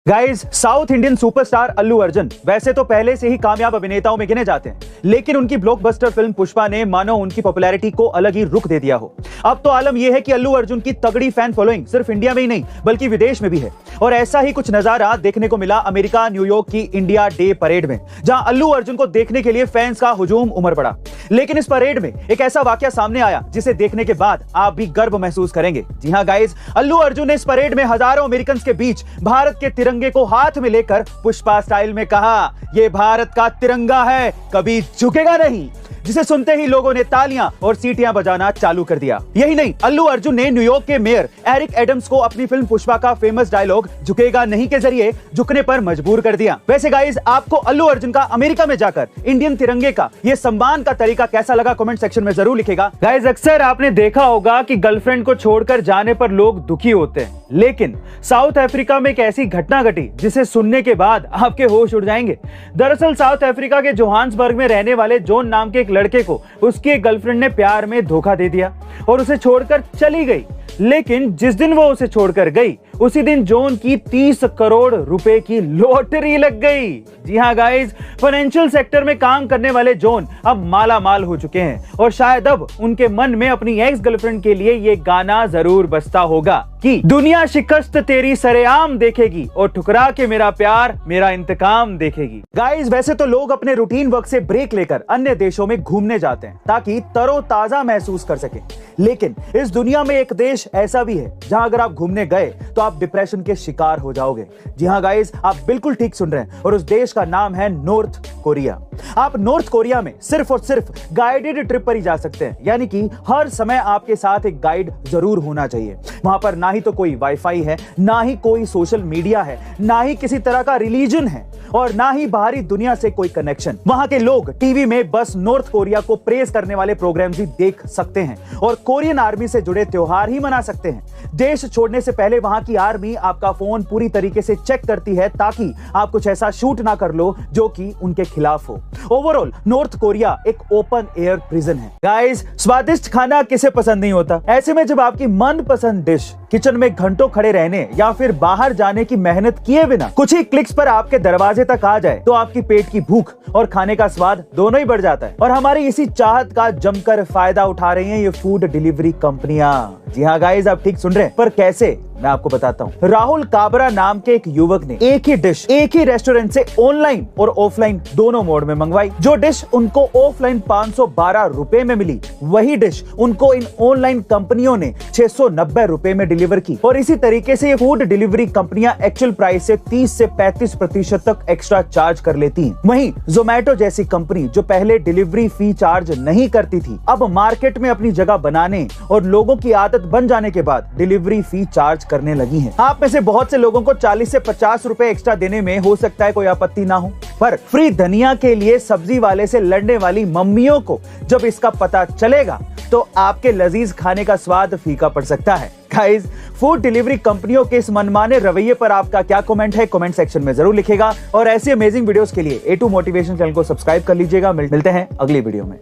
Guys, south Indian superstar Allu Arjun वैसे तो पहले से ही कामयाब अभिनेताओं में गिने जाते हैं, लेकिन उनकी ब्लॉकबस्टर फिल्म पुष्पा ने मानो उनकी पॉपुलैरिटी को अलग ही रुख दे दिया हो। अब तो आलम यह है कि अल्लू अर्जुन की तगड़ी फैन फॉलोइंग सिर्फ इंडिया में ही नहीं बल्कि विदेश में भी है। और ऐसा ही कुछ नजारा देखने को मिला अमेरिका न्यूयॉर्क की इंडिया डे परेड में, जहां अल्लू अर्जुन को देखने के लिए फैंस का हुजूम उमड़ पड़ा। लेकिन इस परेड में एक ऐसा वाकया सामने आया जिसे देखने के बाद आप भी गर्व महसूस करेंगे। जी हां गाइस, अल्लू अर्जुन ने इस परेड में हजारों अमेरिकन के बीच भारत के तिरंगे को हाथ में लेकर पुष्पा स्टाइल में कहा, यह भारत का तिरंगा है, कभी झुकेगा नहीं, जिसे सुनते ही लोगों ने तालियां और सीटियां बजाना चालू कर दिया। यही नहीं, अल्लू अर्जुन ने न्यूयॉर्क के मेयर एरिक एडम्स को अपनी फिल्म पुष्पा का फेमस डायलॉग झुकेगा नहीं के जरिए झुकने पर मजबूर कर दिया। वैसे गाइस, आपको अल्लू अर्जुन का अमेरिका में जाकर इंडियन तिरंगे का ये सम्मान का तरीका कैसा लगा कमेंट सेक्शन में जरूर लिखेगा। गाइस, अक्सर आपने देखा होगा कि गर्लफ्रेंड को छोड़कर जाने पर लोग दुखी होते हैं, लेकिन साउथ अफ्रीका में एक ऐसी घटना घटी जिसे सुनने के बाद आपके होश उड़ जाएंगे। दरअसल साउथ अफ्रीका के जोहान्सबर्ग में रहने वाले जॉन नाम के एक लड़के को उसकी एक गर्लफ्रेंड ने प्यार में धोखा दे दिया और उसे छोड़कर चली गई। लेकिन जिस दिन वो उसे छोड़कर गई उसी दिन जॉन की 30 करोड़ रुपए की लॉटरी लग गई। जी हां गाइस, फाइनेंशियल सेक्टर में काम करने वाले जॉन अब माला माल हो चुके हैं और शायद अब उनके मन में अपनी एक्स गर्लफ्रेंड के लिए ये गाना जरूर बजता होगा कि दुनिया शिकस्त तेरी सरेआम देखेगी और ठुकरा के मेरा प्यार मेरा इंतकाम देखेगी। गाइस, वैसे तो लोग अपने रूटीन वर्क से ब्रेक लेकर अन्य देशों में घूमने जाते हैं ताकि तरोताजा महसूस कर सकें, लेकिन इस दुनिया में एक देश ऐसा भी है जहां अगर आप घूमने गए तो आप डिप्रेशन के शिकार हो जाओगे। जी हां गाइस, आप बिल्कुल ठीक सुन रहे हैं और उस देश का नाम है नॉर्थ कोरिया। आप नॉर्थ कोरिया में सिर्फ और सिर्फ गाइडेड ट्रिप पर ही जा सकते हैं, यानी कि हर समय आपके साथ एक गाइड जरूर होना चाहिए। वहां पर ना ही तो कोई वाईफाई है, ना ही कोई सोशल मीडिया है, ना ही किसी तरह का रिलीजन है और ना ही बाहरी दुनिया से कोई कनेक्शन। वहां के लोग टीवी में बस नॉर्थ कोरिया को प्रेज करने वाले प्रोग्राम्स ही देख सकते हैं और कोरियन आर्मी से जुड़े त्योहार ही मना सकते हैं। देश छोड़ने से पहले वहां की आर्मी आपका फोन पूरी तरीके से चेक करती है ताकि आप कुछ ऐसा शूट ना कर लो जो कि उनके खिलाफ हो। ओवरऑल नॉर्थ कोरिया एक ओपन एयर प्रिजन है। गाइस, स्वादिष्ट खाना किसे पसंद नहीं होता। ऐसे में जब आपकी मनपसंद डिश किचन में घंटों खड़े रहने या फिर बाहर जाने की मेहनत किए बिना कुछ ही क्लिक्स पर आपके दरवाजे तक आ जाए तो आपकी पेट की भूख और खाने का स्वाद दोनों ही बढ़ जाता है। और हमारी इसी चाहत का जमकर फायदा उठा रही हैं ये फूड डिलीवरी कंपनियां। जी हाँ गाइस, आप ठीक सुन रहे हैं, पर कैसे, मैं आपको बताता हूँ। राहुल काबरा नाम के एक युवक ने एक ही डिश एक ही रेस्टोरेंट से ऑनलाइन और ऑफलाइन दोनों मोड में मंगवाई। जो डिश उनको ऑफलाइन 512 रुपए में मिली, वही डिश उनको इन ऑनलाइन कंपनियों ने 690 रुपए में डिलीवर की। और इसी तरीके से ये फूड डिलीवरी कंपनियां एक्चुअल प्राइस से 30 से 35% तक एक्स्ट्रा चार्ज कर लेती हैं। वहीं जोमेटो जैसी कंपनी जो पहले डिलीवरी फी चार्ज नहीं करती थी, अब मार्केट में अपनी जगह बनाने और लोगों की आदत बन जाने के बाद डिलीवरी फी चार्ज करने लगी हैं। आप में से बहुत से लोगों को 40 से 50 रुपए एक्स्ट्रा देने में हो सकता है कोई आपत्ति ना हो, पर फ्री धनिया के लिए सब्जी वाले से लड़ने वाली मम्मियों को जब इसका पता चलेगा तो आपके लजीज खाने का स्वाद फीका पड़ सकता है। गाइस, फूड डिलीवरी कंपनियों के इस मनमाने रवैये पर आपका क्या कमेंट है कमेंट सेक्शन में जरूर लिखेगा और ऐसी अमेजिंग वीडियोस के लिए A2 मोटिवेशन चैनल को सब्सक्राइब कर लीजिएगा। मिलते हैं अगली वीडियो में।